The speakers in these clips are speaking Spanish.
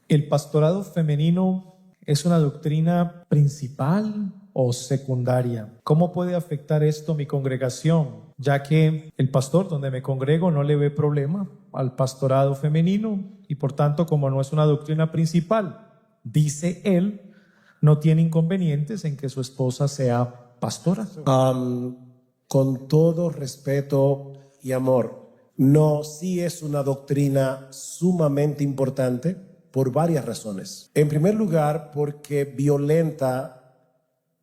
¿El pastorado femenino es una doctrina principal o secundaria? ¿Cómo puede afectar esto mi congregación? Ya que el pastor donde me congrego no le ve problema al pastorado femenino y por tanto, como no es una doctrina principal, dice él, no tiene inconvenientes en que su esposa sea pastora. Con todo respeto y amor, no, sí es una doctrina sumamente importante por varias razones. En primer lugar, porque violenta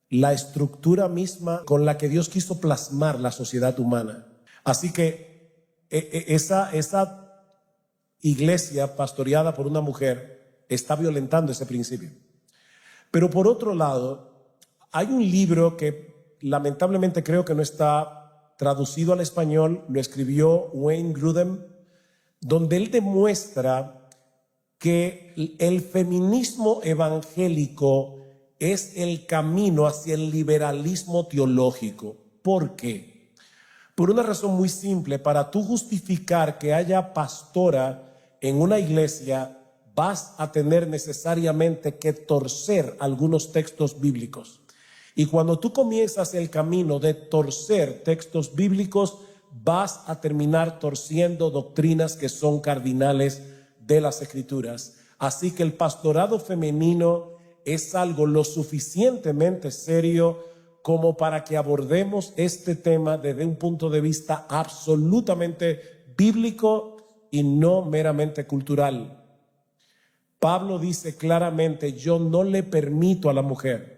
la estructura misma con la que Dios quiso plasmar la sociedad humana. Así que esa iglesia pastoreada por una mujer está violentando ese principio. Pero por otro lado, hay un libro que lamentablemente creo que no está traducido al español, lo escribió Wayne Grudem, donde él demuestra que el feminismo evangélico es el camino hacia el liberalismo teológico. ¿Por qué? Por una razón muy simple. Para tú justificar que haya pastora en una iglesia, vas a tener necesariamente que torcer algunos textos bíblicos. Y cuando tú comienzas el camino de torcer textos bíblicos, vas a terminar torciendo doctrinas que son cardinales de las Escrituras. Así que el pastorado femenino es algo lo suficientemente serio como para que abordemos este tema desde un punto de vista absolutamente bíblico y no meramente cultural. Pablo dice claramente: yo no le permito a la mujer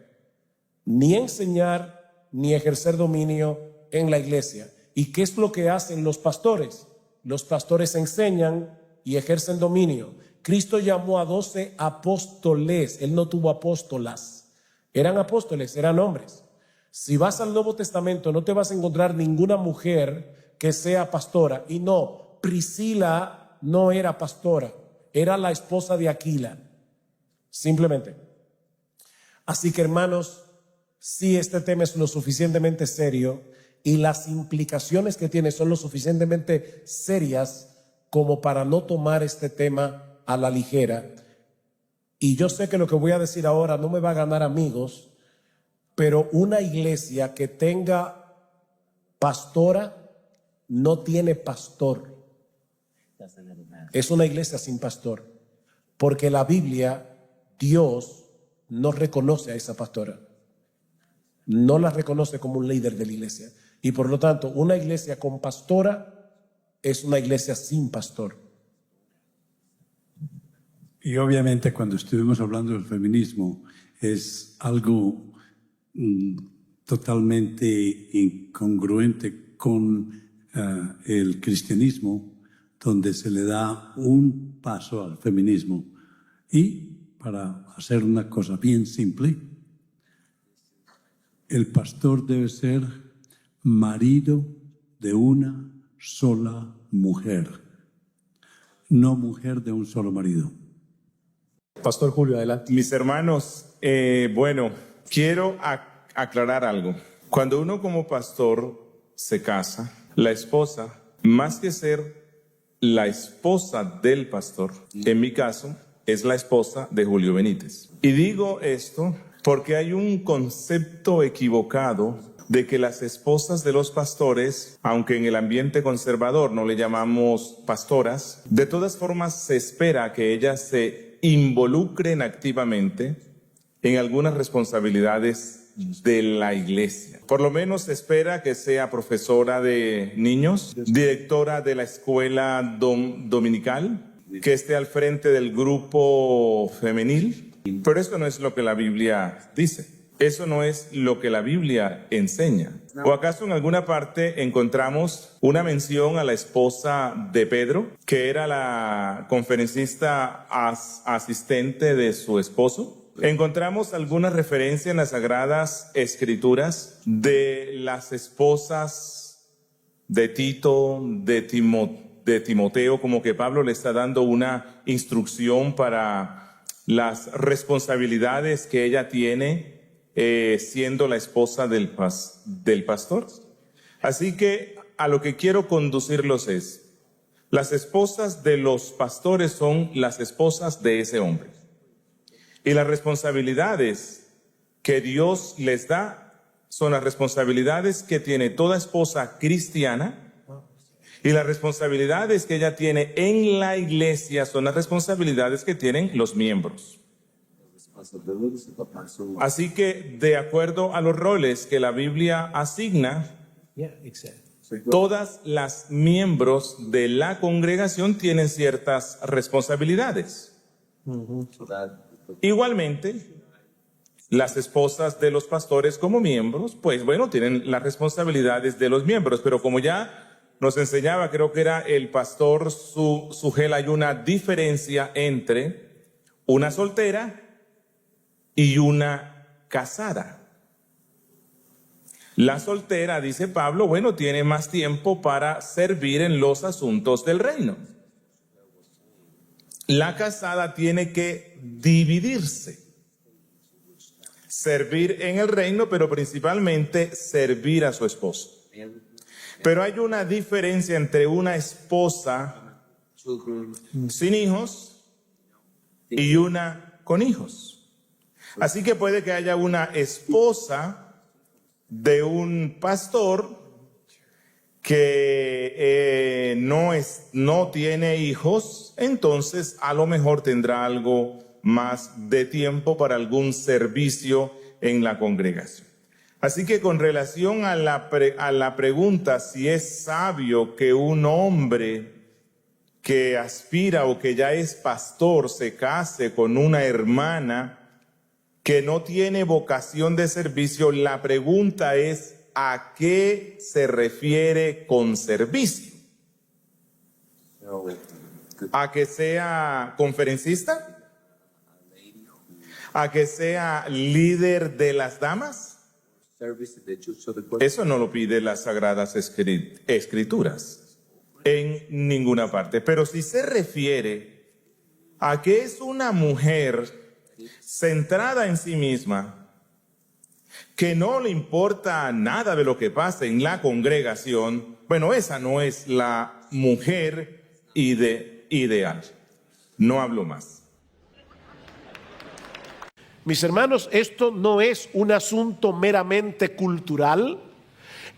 ni enseñar ni ejercer dominio en la iglesia. ¿Y qué es lo que hacen los pastores? Los pastores enseñan y ejercen dominio. Cristo llamó a 12 apóstoles, él no tuvo apóstolas. Eran apóstoles, eran hombres. Si vas al Nuevo Testamento no te vas a encontrar ninguna mujer que sea pastora. Y no, Priscila no era pastora, era la esposa de Aquila, simplemente. Así que, hermanos, si este tema es lo suficientemente serio y las implicaciones que tiene son lo suficientemente serias como para no tomar este tema a la ligera. Y yo sé que lo que voy a decir ahora no me va a ganar amigos, pero una iglesia que tenga pastora no tiene pastor. Es una iglesia sin pastor, porque la Biblia, Dios no reconoce a esa pastora. No la reconoce como un líder de la iglesia. Y por lo tanto, una iglesia con pastora es una iglesia sin pastor. Y obviamente cuando estuvimos hablando del feminismo es algo totalmente incongruente con el cristianismo, donde se le da un paso al feminismo. Y para hacer una cosa bien simple, el pastor debe ser marido de una sola mujer, no mujer de un solo marido. Pastor Julio, adelante. Mis hermanos, bueno, quiero aclarar algo. Cuando uno como pastor se casa, la esposa, más que ser la esposa del pastor, en mi caso, es la esposa de Julio Benítez. Y digo esto porque hay un concepto equivocado de que las esposas de los pastores, aunque en el ambiente conservador no le llamamos pastoras, de todas formas se espera que ellas se involucren activamente en algunas responsabilidades de la iglesia. Por lo menos se espera que sea profesora de niños, directora de la escuela dominical, que esté al frente del grupo femenil. Pero eso no es lo que la Biblia dice. Eso no es lo que la Biblia enseña. ¿O acaso en alguna parte encontramos una mención a la esposa de Pedro, que era la conferencista asistente de su esposo? ¿Encontramos alguna referencia en las Sagradas Escrituras de las esposas de Tito, de Timoteo, como que Pablo le está dando una instrucción para las responsabilidades que ella tiene siendo la esposa del pastor? Así que a lo que quiero conducirlos es, Las esposas de los pastores son las esposas de ese hombre. Y las responsabilidades que Dios les da son las responsabilidades que tiene toda esposa cristiana, y las responsabilidades que ella tiene en la iglesia son las responsabilidades que tienen los miembros. Así que, de acuerdo a los roles que la Biblia asigna, todas las miembros de la congregación tienen ciertas responsabilidades. Igualmente, las esposas de los pastores como miembros, pues bueno, tienen las responsabilidades de los miembros, pero como ya nos enseñaba, creo que era el pastor Sugel, hay una diferencia entre una soltera y una casada. La soltera, dice Pablo, bueno, tiene más tiempo para servir en los asuntos del reino. La casada tiene que dividirse. Servir en el reino, pero principalmente servir a su esposo. Pero hay una diferencia entre una esposa sin hijos y una con hijos. Así que puede que haya una esposa de un pastor que no tiene hijos, entonces a lo mejor tendrá algo más de tiempo para algún servicio en la congregación. Así que con relación a la pregunta si es sabio que un hombre que aspira o que ya es pastor se case con una hermana que no tiene vocación de servicio, la pregunta es ¿a qué se refiere con servicio? ¿A que sea conferencista? ¿A que sea líder de las damas? Eso no lo pide las Sagradas Escrituras en ninguna parte. Pero si se refiere a que es una mujer centrada en sí misma, que no le importa nada de lo que pasa en la congregación, bueno, esa no es la mujer ideal. No hablo más. Mis hermanos, esto no es un asunto meramente cultural.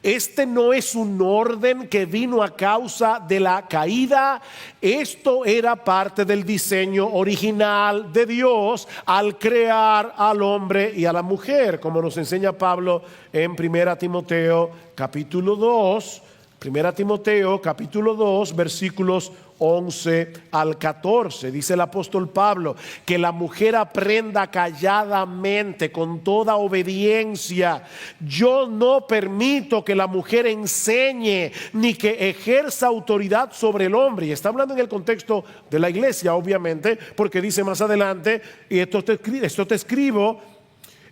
Este no es un orden que vino a causa de la caída. Esto era parte del diseño original de Dios al crear al hombre y a la mujer, como nos enseña Pablo en 1 Timoteo capítulo 2. 1 Timoteo capítulo 2 versículos 11 al 14, dice el apóstol Pablo, que la mujer aprenda calladamente, con toda obediencia. Yo no permito que la mujer enseñe ni que ejerza autoridad sobre el hombre. Y está hablando en el contexto de la iglesia, obviamente, porque dice más adelante, y esto te escribo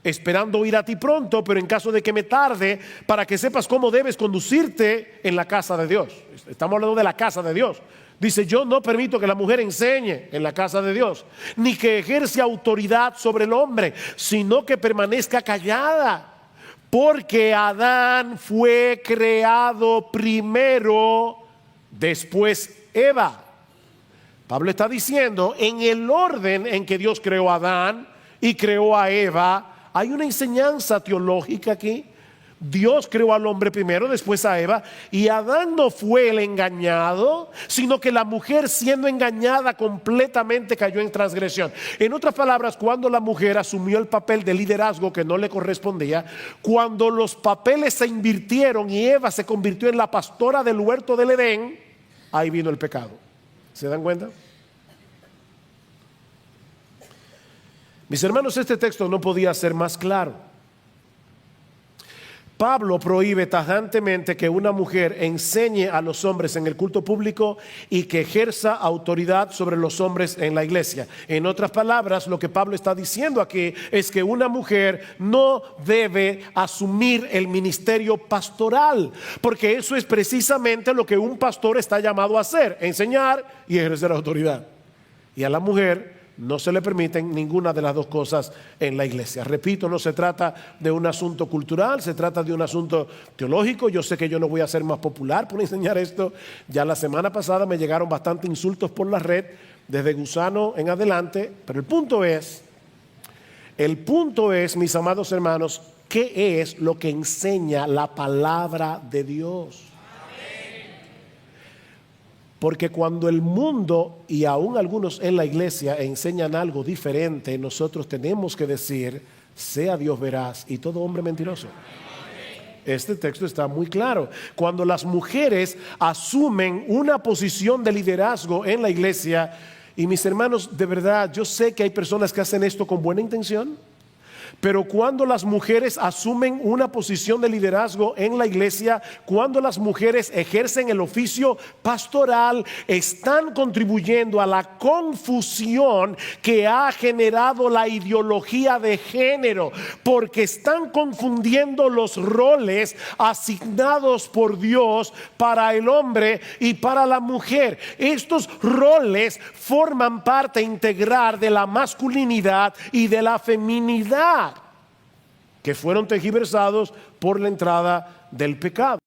esperando ir a ti pronto, pero en caso de que me tarde, para que sepas cómo debes conducirte en la casa de Dios. Estamos hablando de la casa de Dios. Dice, yo no permito que la mujer enseñe en la casa de Dios, ni que ejerce autoridad sobre el hombre, sino que permanezca callada, porque Adán fue creado primero, después Eva. Pablo está diciendo, en el orden en que Dios creó a Adán y creó a Eva, hay una enseñanza teológica aquí. Dios creó al hombre primero, después a Eva, y Adán no fue el engañado, sino que la mujer, siendo engañada completamente, cayó en transgresión. En otras palabras, cuando la mujer asumió el papel de liderazgo que no le correspondía, cuando los papeles se invirtieron y Eva se convirtió en la pastora del huerto del Edén, ahí vino el pecado. ¿Se dan cuenta? Mis hermanos, este texto no podía ser más claro. Pablo prohíbe tajantemente que una mujer enseñe a los hombres en el culto público y que ejerza autoridad sobre los hombres en la iglesia. En otras palabras, lo que Pablo está diciendo aquí es que una mujer no debe asumir el ministerio pastoral, porque eso es precisamente lo que un pastor está llamado a hacer: enseñar y ejercer autoridad. Y a la mujer no se le permiten ninguna de las dos cosas en la iglesia. Repito, no se trata de un asunto cultural, se trata de un asunto teológico. Yo sé que yo no voy a ser más popular por enseñar esto. Ya la semana pasada me llegaron bastantes insultos por la red, desde Gusano en adelante. Pero el punto es, mis amados hermanos, ¿qué es lo que enseña la palabra de Dios? Porque cuando el mundo y aún algunos en la iglesia enseñan algo diferente, nosotros tenemos que decir, sea Dios veraz y todo hombre mentiroso. Este texto está muy claro. Cuando las mujeres asumen una posición de liderazgo en la iglesia, y mis hermanos, de verdad, yo sé que hay personas que hacen esto con buena intención, pero cuando las mujeres asumen una posición de liderazgo en la iglesia, cuando las mujeres ejercen el oficio pastoral, están contribuyendo a la confusión que ha generado la ideología de género, porque están confundiendo los roles asignados por Dios para el hombre y para la mujer. Estos roles forman parte integral de la masculinidad y de la feminidad, que fueron tergiversados por la entrada del pecado.